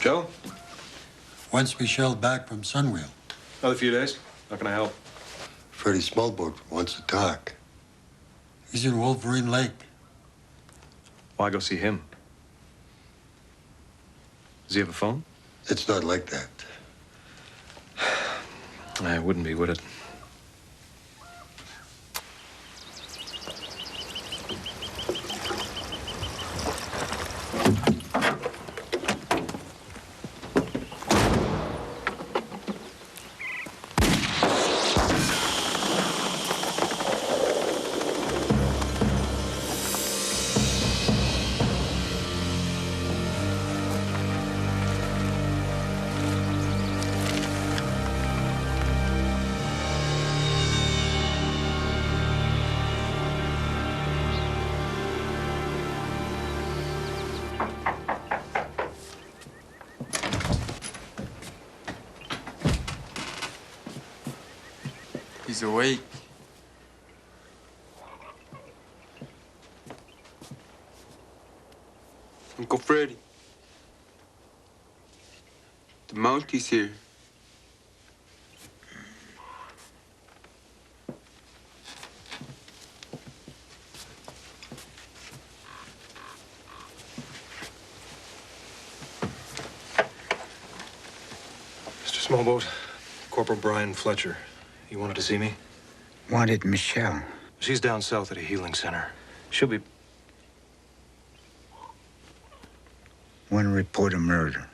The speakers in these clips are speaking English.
Joe? Once Michelle back from Sunwheel. Another few days. How can I help? Freddy Small Boat wants to talk. He's in Wolverine Lake. Why go see him? Does he have a phone? It's not like that. It wouldn't be, would it? He's awake. Uncle Freddy. The Mounties here. Mr. Small Boat, Corporal Brian Fletcher. You wanted to see me? Wanted Michelle. She's down south at a healing center. She'll be... One report of murder.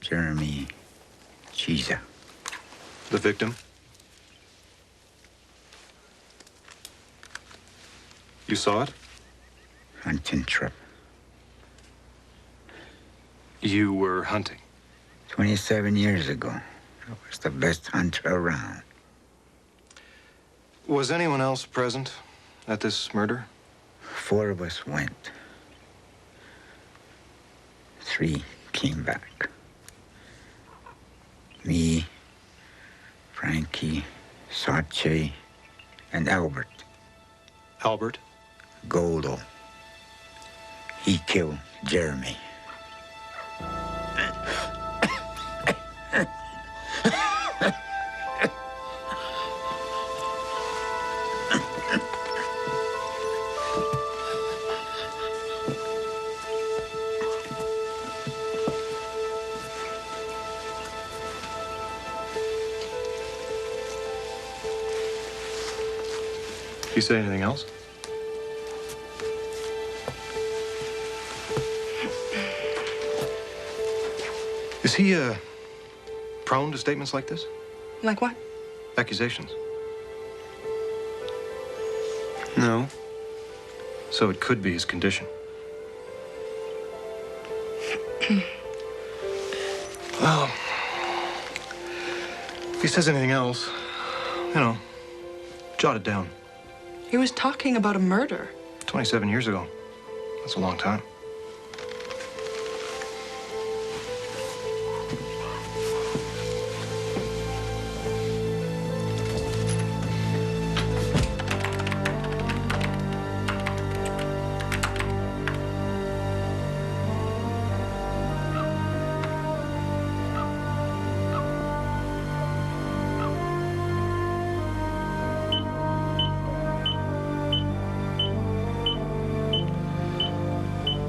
Jeremy Chiza. The victim? You saw it? Hunting trip. You were hunting? 27 years ago. I was the best hunter around. Was anyone else present at this murder? 4 of us went. 3 came back. Me, Frankie, Sache, and Albert. Albert? Goldo. He killed Jeremy. Did you say anything else? Is he, prone to statements like this? Like what? Accusations. No. So it could be his condition. Well, if he says anything else, you know, jot it down. He was talking about a murder. 27 years ago. That's a long time.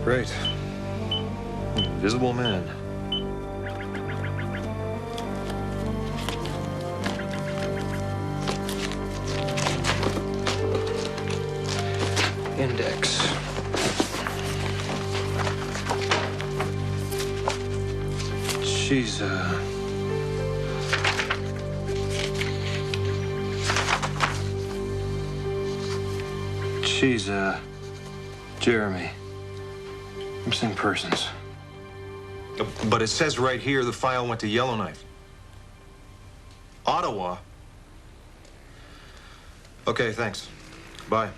Great. Invisible man. Index. She's, Jeremy. Missing persons. But it says right here the file went to Yellowknife. Ottawa? Okay, thanks. Bye.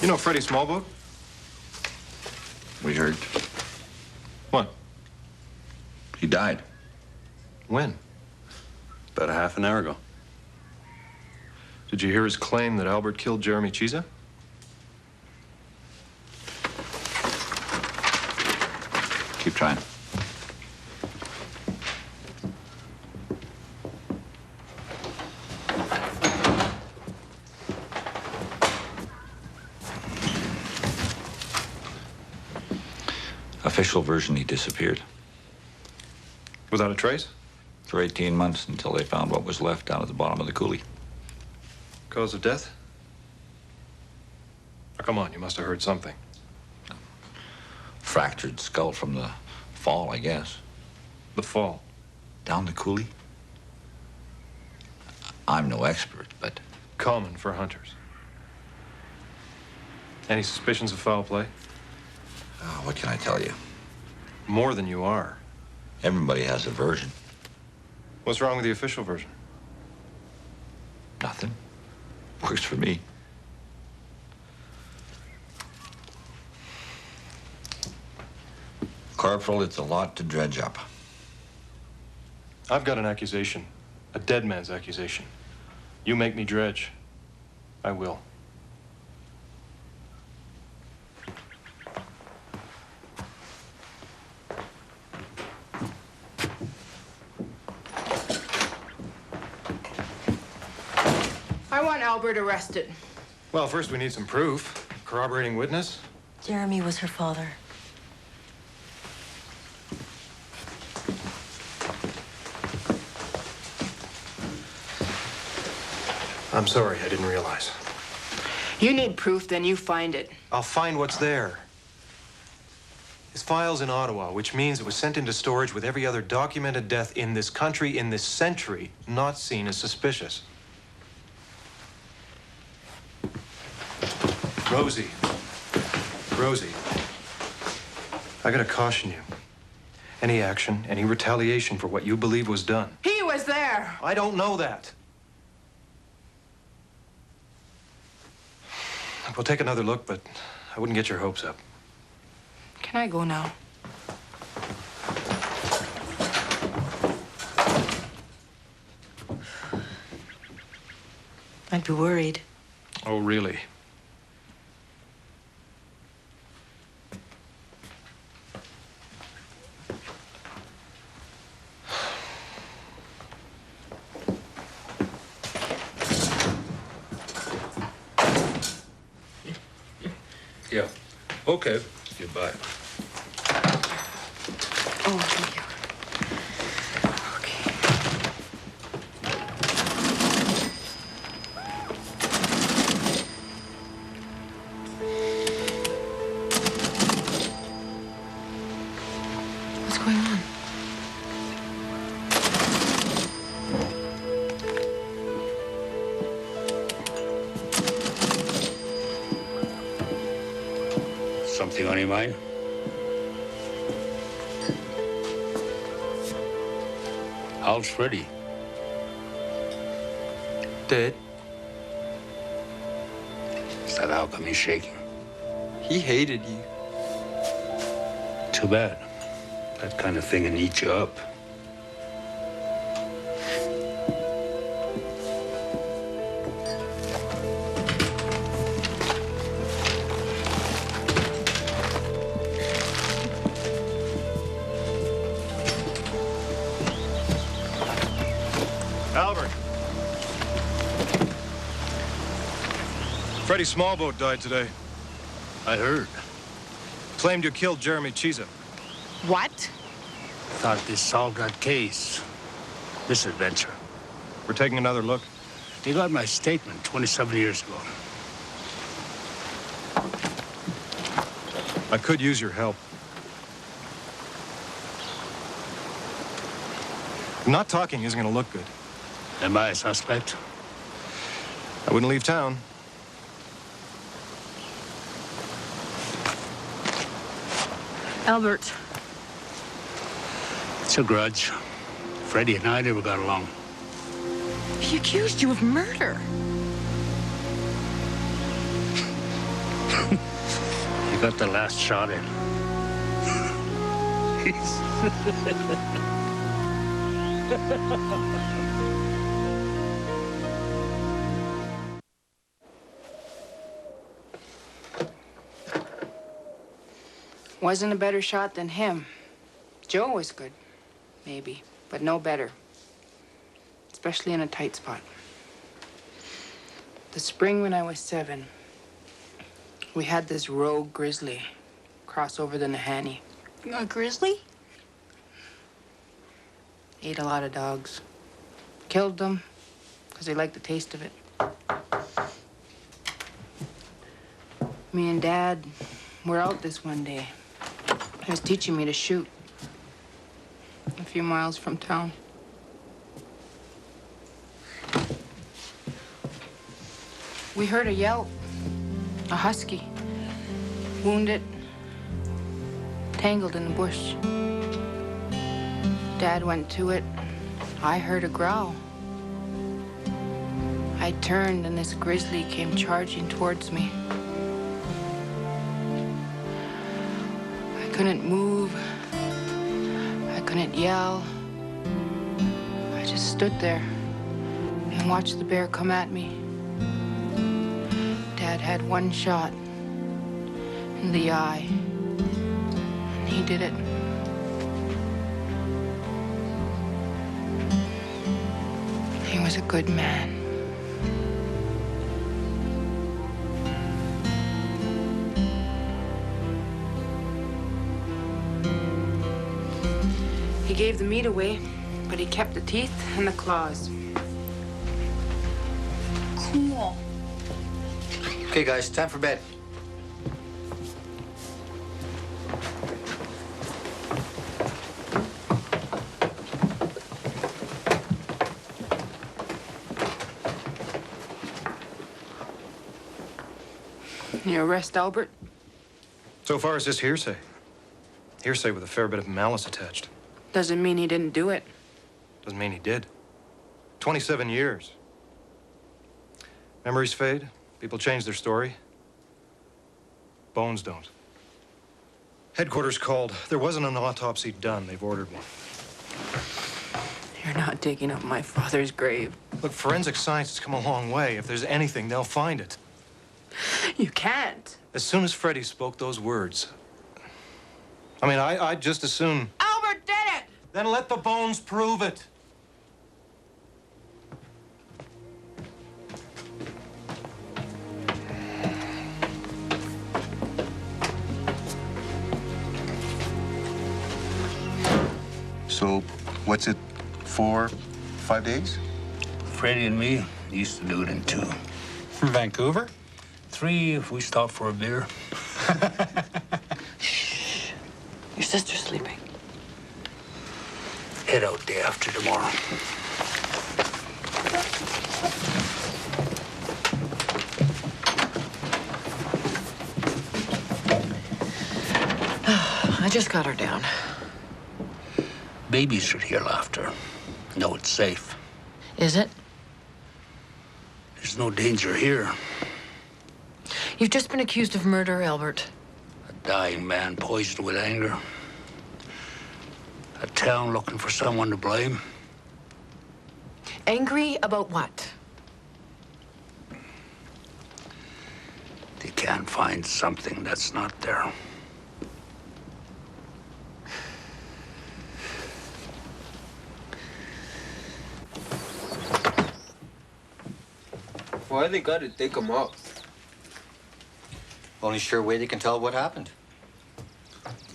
You know Freddy Small Boat? We heard What? he died. When? About a half an hour ago. Did you hear his claim that Albert killed Jeremy Chiza? Keep trying. Official version, he disappeared. Without a trace? For 18 months until they found what was left down at the bottom of the coulee. Cause of death? Oh, come on, you must have heard something. Fractured skull from the fall, I guess. The fall. Down the coulee? I'm no expert, but Common for hunters. Any suspicions of foul play? what can I tell you? More than you are. Everybody has a version. What's wrong with the official version? Nothing. Works for me. Corporal, it's a lot to dredge up. I've got an accusation. A dead man's accusation. You make me dredge. I will. I want Albert arrested. Well, first we need some proof. Corroborating witness? Jeremy was her father. I'm sorry, I didn't realize. You need proof, then you find it. I'll find what's there. His file's in Ottawa, which means it was sent into storage with every other documented death in this country in this century, not seen as suspicious. Rosie. Rosie. I gotta caution you. Any action, any retaliation for what you believe was done. He was there. I don't know that. We'll take another look, but I wouldn't get your hopes up. Can I go now? I'd be worried. Oh, really? Yeah. Okay. Goodbye. Oh, thank you. What's going on? Something on your mind? How's Freddy? Dead. Is that how come he's shaking? He hated you. Too bad. That kind of thing will eat you up. Albert. Freddy Small Boat died today. I heard. Claimed you killed Jeremy Chiza. What? Thought this solved that case. Misadventure. We're taking another look. They got my statement 27 years ago. I could use your help. Not talking isn't going to look good. Am I a suspect? I wouldn't leave town. Albert. It's a grudge. Freddy and I never got along. He accused you of murder. got the last shot in. Wasn't a better shot than him. Joe was good, maybe, but no better. Especially in a tight spot. The spring when I was 7, we had this rogue grizzly cross over the Nahanni. A grizzly? Ate a lot of dogs. Killed them because they liked the taste of it. Me and Dad were out this one day. He was teaching me to shoot a few miles from town. We heard a yelp, a husky, wounded, tangled in the bush. Dad went to it. I heard a growl. I turned and this grizzly came charging towards me. I couldn't move. I couldn't yell. I just stood there and watched the bear come at me. Dad had one shot in the eye, and he did it. He was a good man. He gave the meat away, but he kept the teeth and the claws. Cool. Okay, guys, time for bed. You arrest Albert? So far as this hearsay. Hearsay with a fair bit of malice attached. Doesn't mean he didn't do it. Doesn't mean he did. 27 years. Memories fade. People change their story. Bones don't. Headquarters called. There wasn't an autopsy done. They've ordered one. You're not digging up my father's grave. Look, forensic science has come a long way. If there's anything, they'll find it. You can't. As soon as Freddy spoke those words, I mean, I'd just as soon... Albert did it! Then let the bones prove it. So, what's it, 4, 5 days? Freddy and me used to do it in 2. From Vancouver? 3 if we stopped for a beer. Your sister's sleeping. Head out day after tomorrow. I just got her down. Babies should hear laughter. Know it's safe. Is it? There's no danger here. You've just been accused of murder, Albert. A dying man poisoned with anger. A town looking for someone to blame. Angry about what? They can't find something that's not there. Why they gotta dig him up? Only sure way they can tell what happened.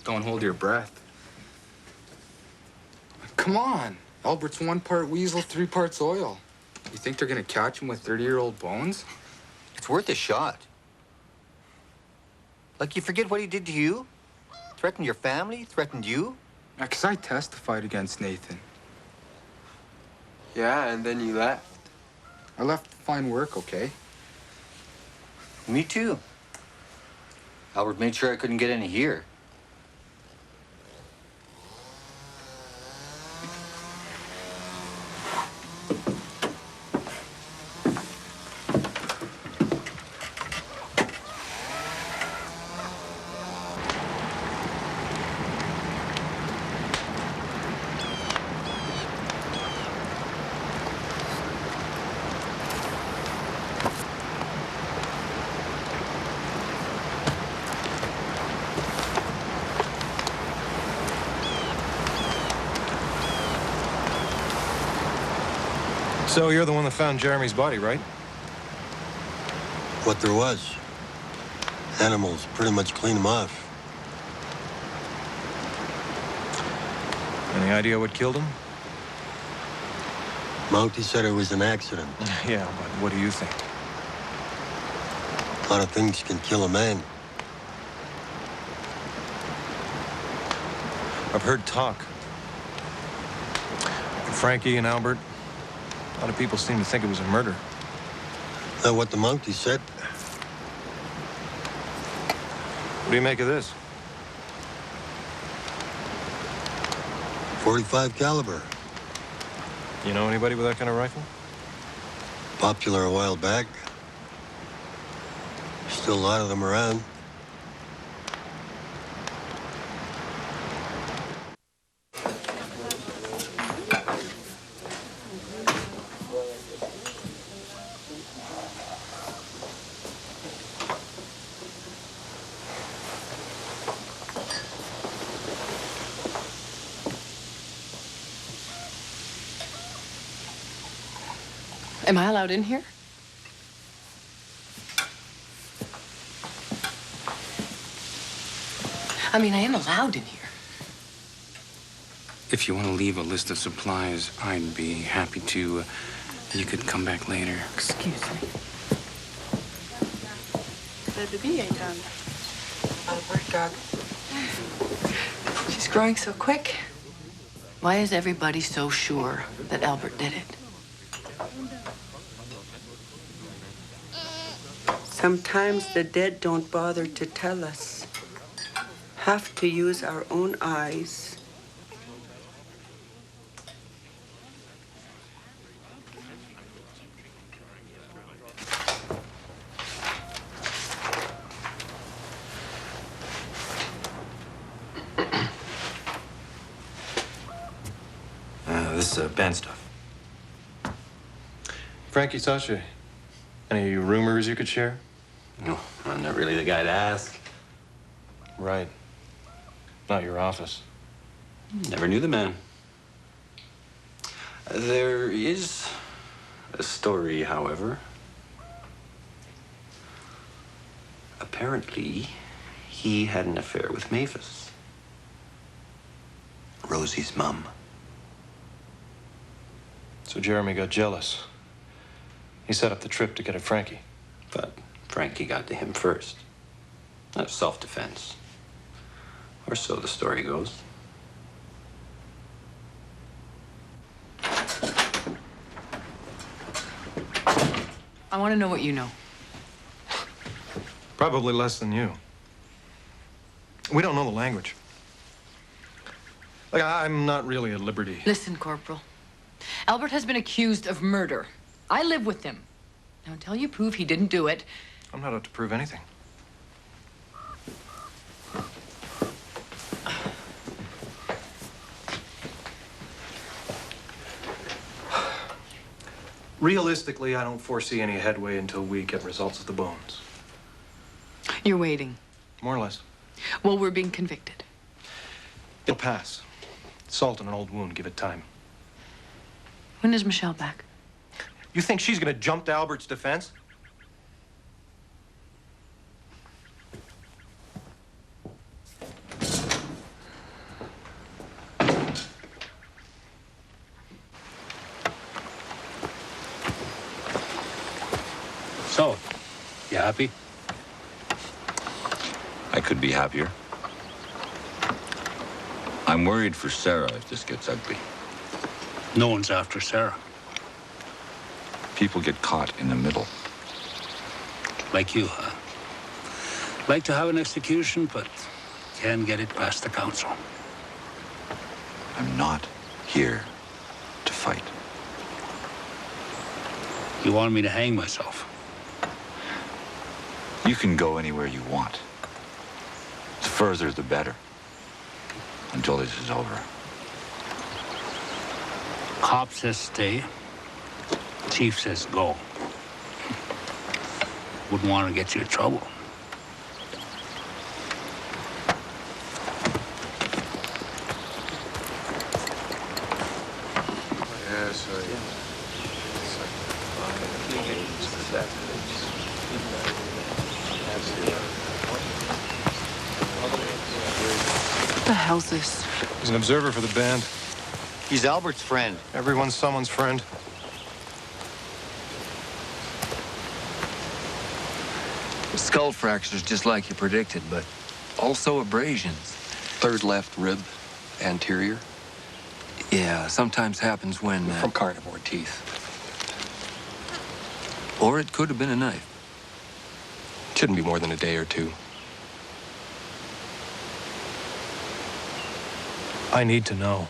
Don't hold your breath. Come on. Albert's 1 part weasel, 3 parts oil. You think they're gonna catch him with 30-year-old bones? It's worth a shot. Like, you forget what he did to you? Threatened your family? Threatened you? Yeah, 'cause I testified against Nathan. Yeah, and then you left. I left to find work, okay? Me too. Albert made sure I couldn't get any here. So you're the one that found Jeremy's body, right? What there was. Animals pretty much clean him off. Any idea what killed him? Mountie said it was an accident. Yeah, but what do you think? A lot of things can kill a man. I've heard talk. Frankie and Albert. A lot of people seem to think it was a murder. That what the Mountie said? What do you make of this? .45 caliber. You know anybody with that kind of rifle? Popular a while back. Still a lot of them around. Am I allowed in here? I mean, I am allowed in here. If you want to leave a list of supplies, I'd be happy to. You could come back later. Excuse me. The baby ain't done. Oh, my God. She's growing so quick. Why is everybody so sure that Albert did it? Sometimes the dead don't bother to tell us. Have to use our own eyes. This is band stuff. Frankie, Sasha, any rumors you could share? No, I'm not really the guy to ask. Right. Not your office. Never knew the man. There is a story, however. Apparently, he had an affair with Mavis, Rosie's mom. So Jeremy got jealous. He set up the trip to get at Frankie. But Frankie got to him first. Out of self-defense. Or so the story goes. I want to know what you know. Probably less than you. We don't know the language. Like, I'm not really at liberty. Listen, Corporal. Albert has been accused of murder. I live with him. Now, until you prove he didn't do it... I'm not out to prove anything. Realistically, I don't foresee any headway until we get results of the bones. You're waiting. More or less. Well, we're being convicted. It'll pass. Salt in an old wound. Give it time. When is Michelle back? You think she's gonna jump to Albert's defense? So, you happy? I could be happier. I'm worried for Sarah if this gets ugly. No one's after Sarah. People get caught in the middle. Like you, huh? Like to have an execution, but can't get it past the council. I'm not here to fight. You want me to hang myself? You can go anywhere you want. The further, the better. Until this is over. Cop says stay. Chief says go. Wouldn't want to get you in trouble. What the hell's this? He's an observer for the band. He's Albert's friend. Everyone's someone's friend. Skull fractures, just like you predicted, but also abrasions. Third left rib, anterior. Yeah, sometimes happens when... From carnivore teeth. Or it could have been a knife. Shouldn't be more than a day or two. I need to know.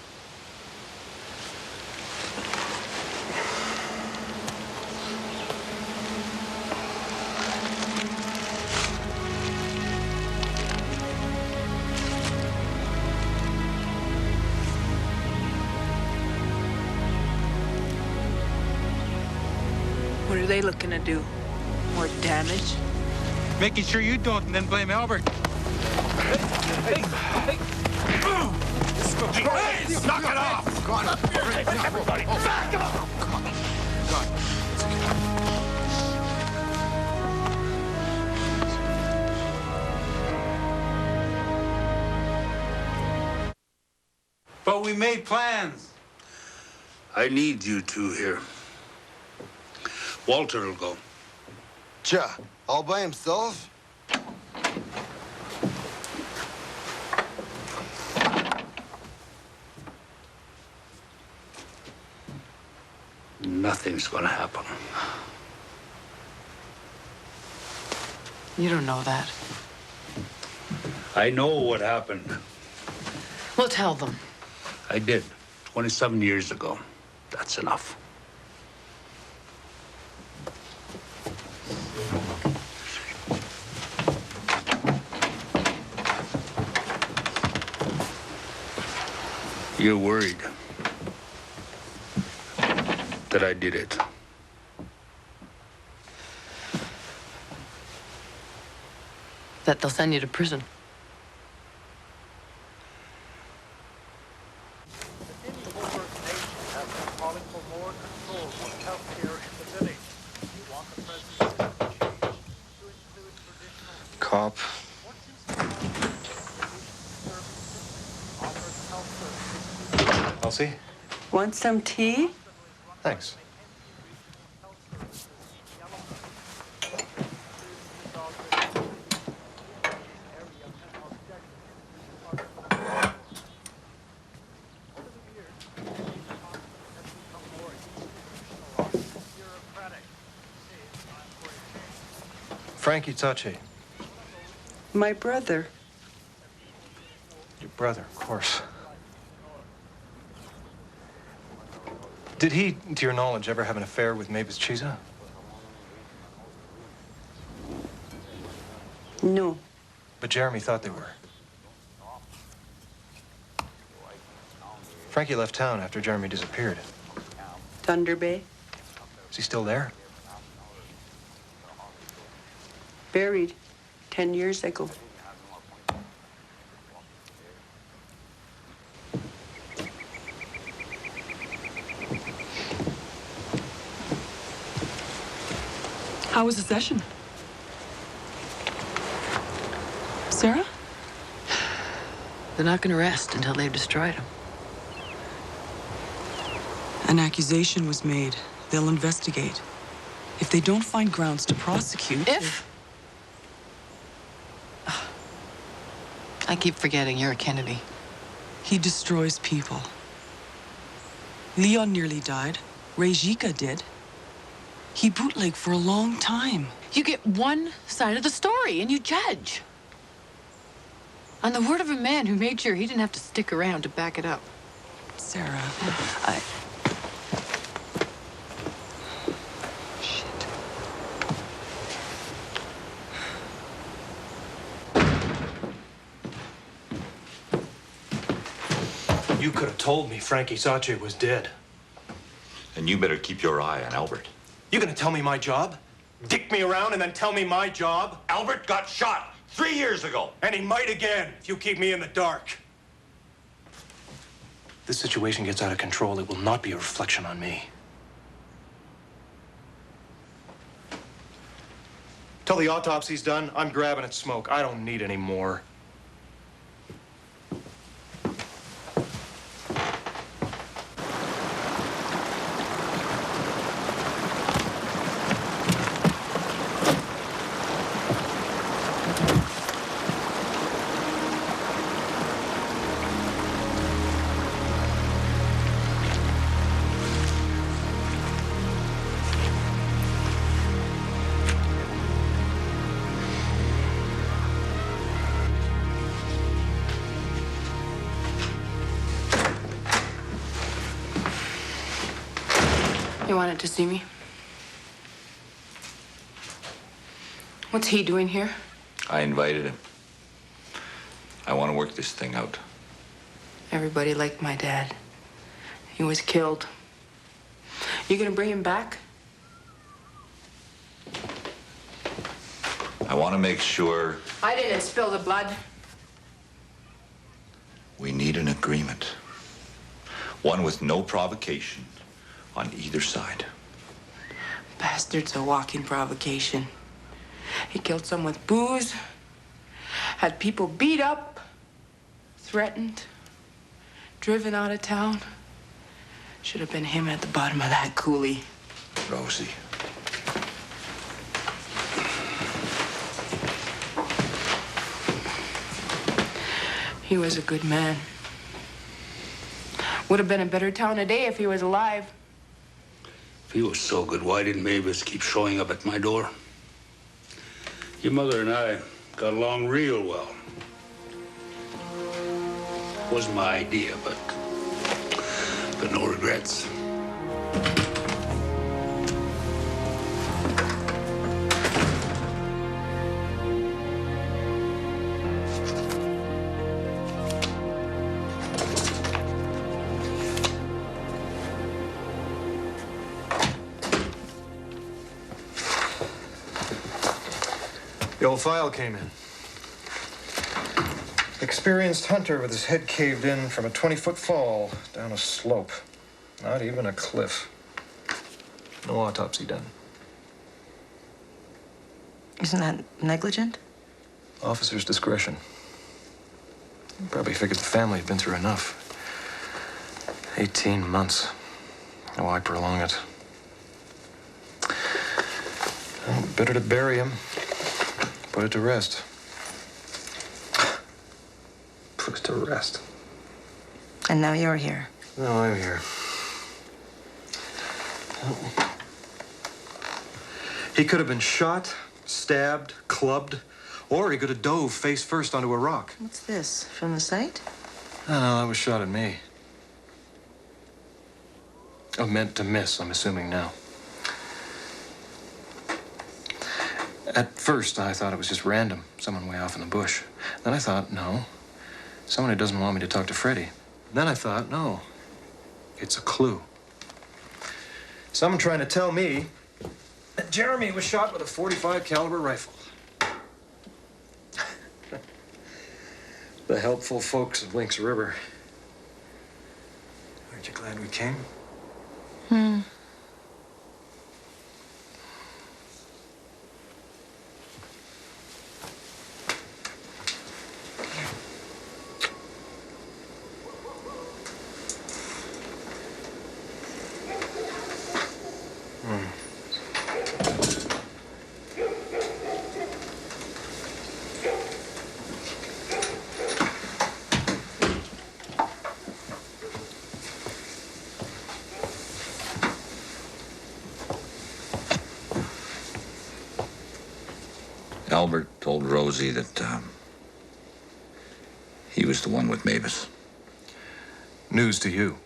What are they looking to do? More damage? Making sure you don't and then blame Albert. Hey! Knock it off! Go on. Everybody, back up! Come on. But we made plans. I need you two here. Walter will go. Cha, all by himself? Nothing's gonna happen. You don't know that. I know what happened. Well, tell them. I did, 27 years ago. That's enough. You're worried that I did it. That they'll send you to prison. Cop. Elsie? Want some tea? Thanks. Frankie Tachi. My brother. Your brother, of course. Did he, to your knowledge, ever have an affair with Mavis Chiza? No. But Jeremy thought they were. Frankie left town after Jeremy disappeared. Thunder Bay. Is he still there? Buried 10 years ago. How was the session? Sarah? They're not going to rest until they've destroyed him. An accusation was made. They'll investigate. If they don't find grounds to prosecute... If? I keep forgetting you're a Kennedy. He destroys people. Leon nearly died. Rejika did. He bootlegged for a long time. You get one side of the story and you judge. On the word of a man who made sure he didn't have to stick around to back it up. Sarah, You could have told me Frankie Sache was dead. And you better keep your eye on Albert. You gonna tell me my job? Dick me around and then tell me my job? Albert got shot 3 years ago. And he might again if you keep me in the dark. If this situation gets out of control, it will not be a reflection on me. Till the autopsy's done, I'm grabbing at smoke. I don't need any more. You wanted to see me? What's he doing here? I invited him. I want to work this thing out. Everybody liked my dad. He was killed. You gonna bring him back? I want to make sure I didn't spill the blood. we need an agreement. One with no provocation on either side. Bastard's a walking provocation. He killed some with booze, had people beat up, threatened, driven out of town. Should have been him at the bottom of that coulee. Rosie. He was a good man. Would have been a better town today if he was alive. If he was so good, why didn't Mavis keep showing up at my door? Your mother and I got along real well. Wasn't my idea, but no regrets. The old file came in. Experienced hunter with his head caved in from a 20-foot fall down a slope. Not even a cliff. No autopsy done. Isn't that negligent? Officer's discretion. Probably figured the family had been through enough. 18 months. Why prolong it? Well, better to bury him. Put it to rest. Put it to rest. And now you're here. No, I'm here. He could have been shot, stabbed, clubbed, or he could have dove face first onto a rock. What's this? From the site? No, that was shot at me. Oh, meant to miss, I'm assuming now. At first, I thought it was just random, someone way off in the bush. Then I thought, no, someone who doesn't want me to talk to Freddy. Then I thought, no, it's a clue. Someone trying to tell me that Jeremy was shot with a .45 caliber rifle. The helpful folks of Lynx River. Aren't you glad we came? Albert told Rosie that he was the one with Mavis. News to you.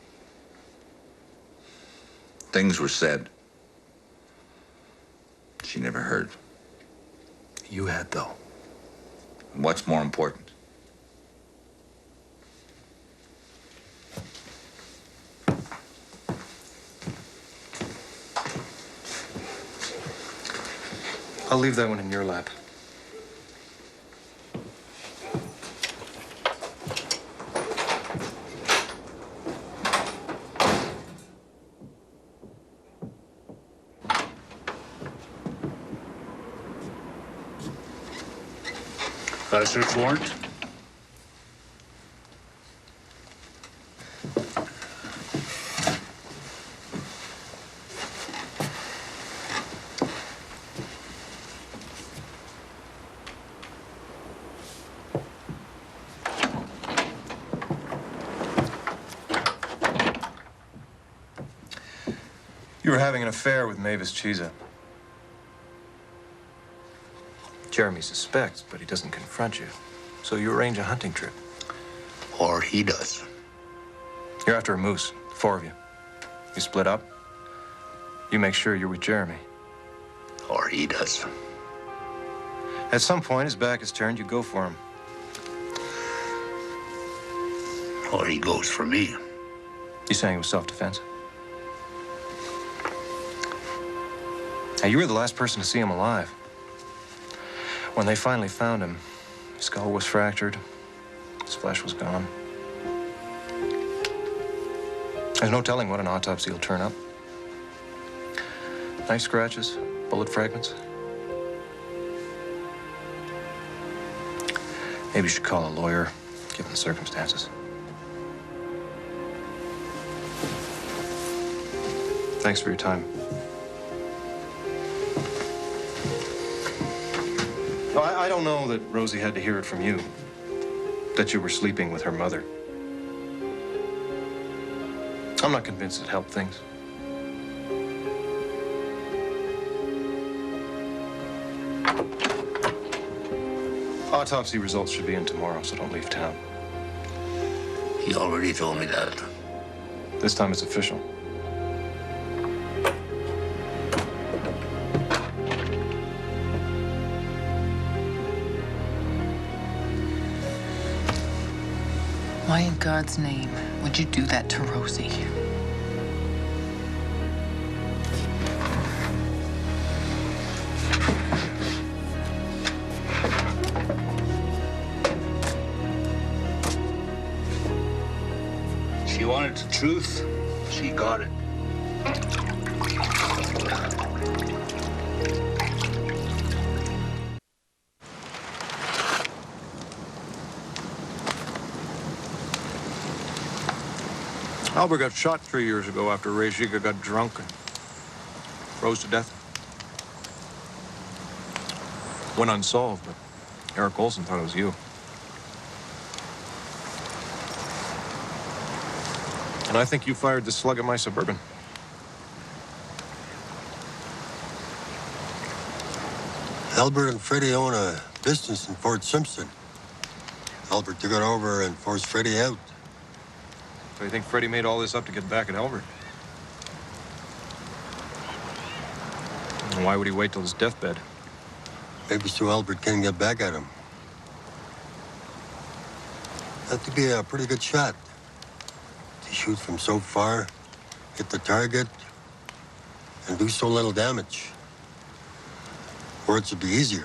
Things were said. She never heard. You had, though. And what's more important? I'll leave that one in your lap. Got a search warrant? You were having an affair with Mavis Chiza. Jeremy suspects, but he doesn't confront you. So you arrange a hunting trip. Or he does. You're after a moose, 4 of you. You split up. You make sure you're with Jeremy. Or he does. At some point, his back is turned, you go for him. Or he goes for me. You saying it was self-defense? Now, you were the last person to see him alive. When they finally found him, his skull was fractured, his flesh was gone. There's no telling what an autopsy will turn up. Knife scratches, bullet fragments. Maybe you should call a lawyer, given the circumstances. Thanks for your time. No, I don't know that Rosie had to hear it from you, that you were sleeping with her mother. I'm not convinced it helped things. Autopsy results should be in tomorrow, so don't leave town. He already told me that. This time it's official. Why in God's name would you do that to Rosie? She wanted the truth. She got it. Albert got shot 3 years ago after Ray Giga got drunk and froze to death. Went unsolved, but Eric Olson thought it was you. And I think you fired the slug at my Suburban. Albert and Freddy own a business in Fort Simpson. Albert took it over and forced Freddy out. So you think Freddy made all this up to get back at Albert? And why would he wait till his deathbed? Maybe so Albert can get back at him. That would be a pretty good shot. To shoot from so far, hit the target, and do so little damage. Words would be easier.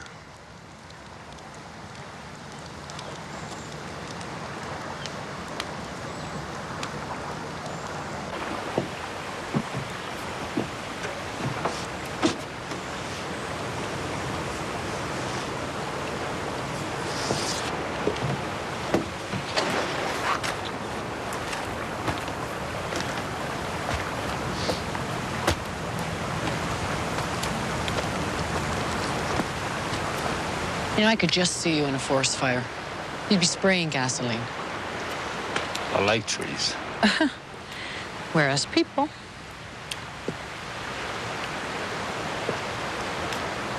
You know, I could just see you in a forest fire. You'd be spraying gasoline. I like trees. Whereas people.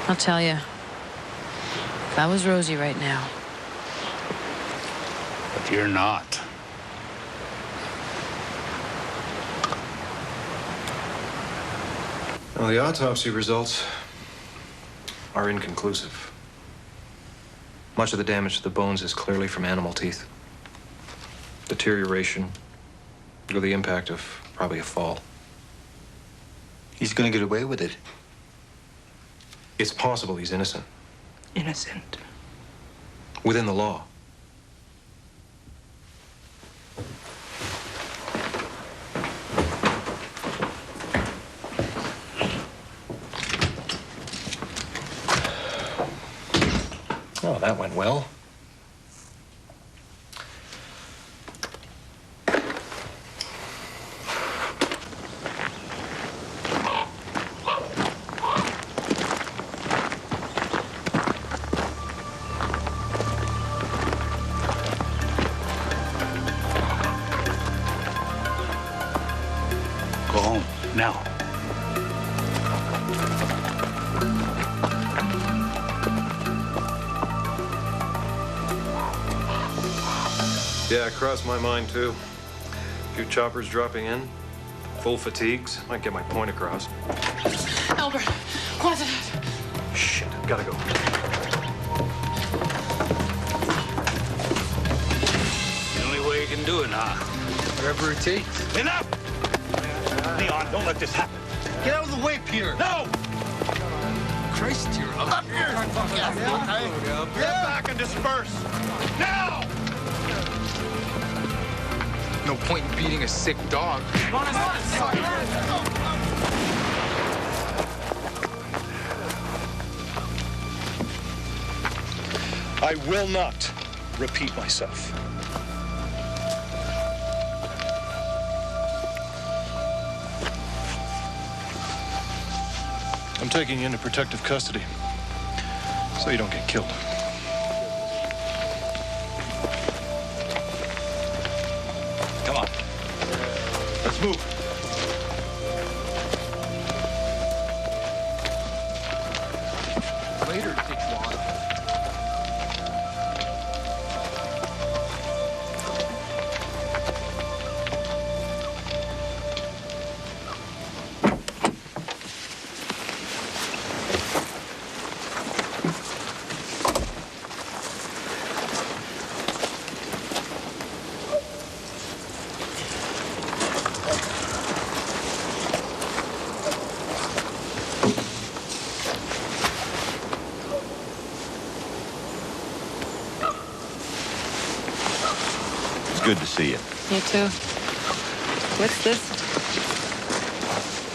I'll tell you, if I was Rosie right now. But you're not. Well, the autopsy results are inconclusive. Much of the damage to the bones is clearly from animal teeth. Deterioration, or the impact of probably a fall. He's gonna get away with it. It's possible he's innocent. Innocent. Within the law. Oh, that went well. Yeah, it crossed my mind, too. A few choppers dropping in, full fatigues. Might get my point across. Albert, what's it? Shit, gotta go. The only way you can do it, huh? Wherever it takes. Enough! Leon, don't let this happen. Get out of the way, Peter. No! Christ, you're up here. Get back and disperse. Now! No point in beating a sick dog. I will not repeat myself. I'm taking you into protective custody so you don't get killed. Come on. Let's move. Later, dickwad. Good to see you. You too. What's this?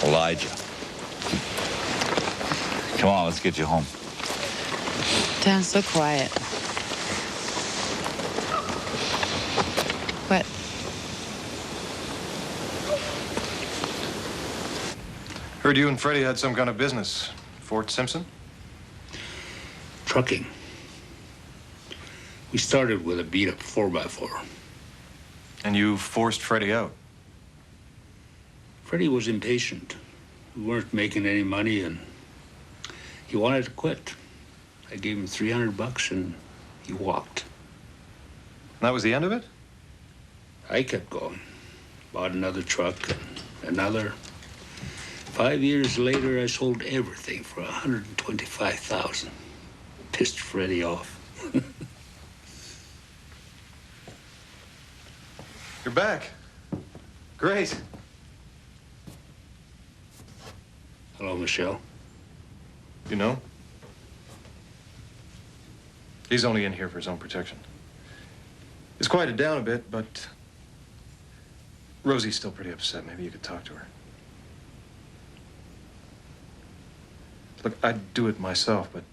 Elijah. Come on, let's get you home. Town's so quiet. What? Heard you and Freddy had some kind of business. Fort Simpson? Trucking. We started with a beat-up 4x4. And you forced Freddy out? Freddy was impatient. We weren't making any money, and he wanted to quit. I gave him $300 and he walked. And that was the end of it? I kept going. Bought another truck and another. 5 years later, I sold everything for $125,000. Pissed Freddy off. You're back. Great. Hello, Michelle. You know? He's only in here for his own protection. It's quieted down a bit, but Rosie's still pretty upset. Maybe you could talk to her. Look, I'd do it myself, but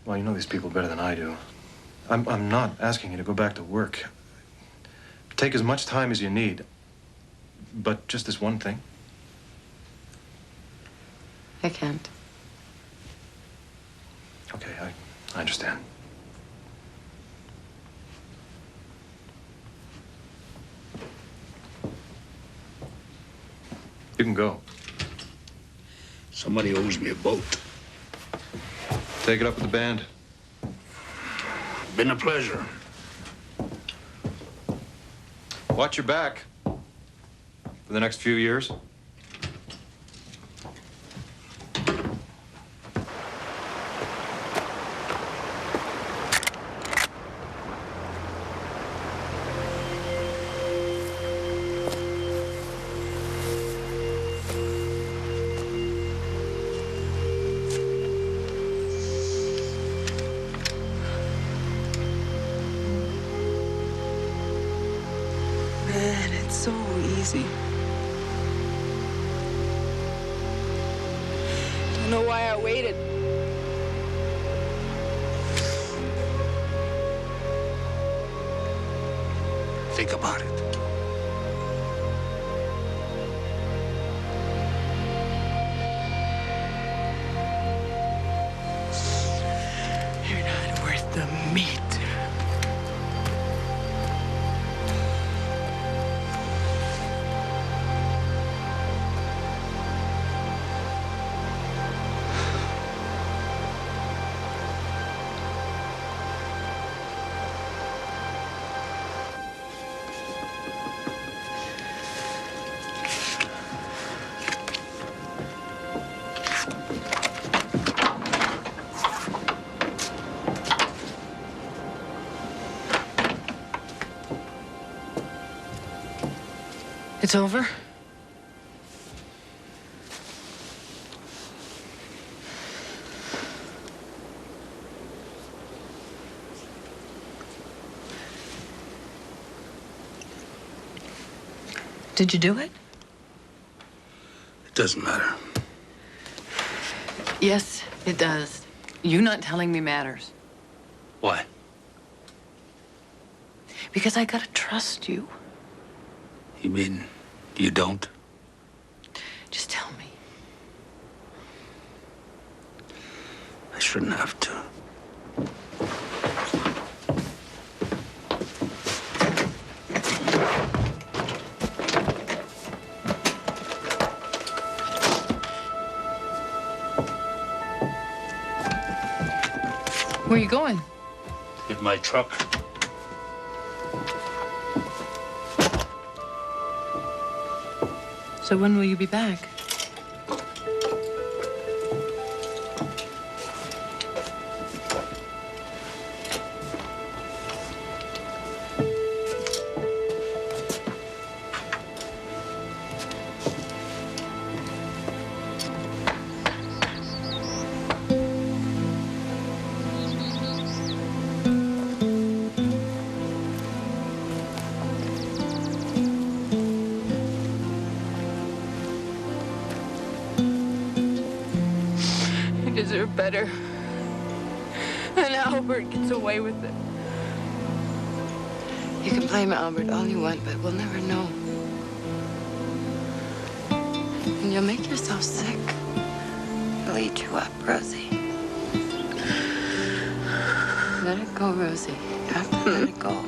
well, you know these people better than I do. I'm not asking you to go back to work. Take as much time as you need. But just this one thing. I can't. Okay, I understand. You can go. Somebody owes me a boat. Take it up with the band. Been a pleasure. Watch your back for the next few years. Man, it's so easy. Don't know why I waited. Think about it. You're not worth the meat. It's over? Did you do it? It doesn't matter. Yes, it does. You not telling me matters. Why? Because I gotta trust you. You mean you don't? Just tell me. I shouldn't have to. Where are you going? In my truck. So when will you be back? You deserve better. And Albert gets away with it. You can blame Albert all you want, but we'll never know. And you'll make yourself sick. He'll eat you up, Rosie. Let it go, Rosie. You have to let it go.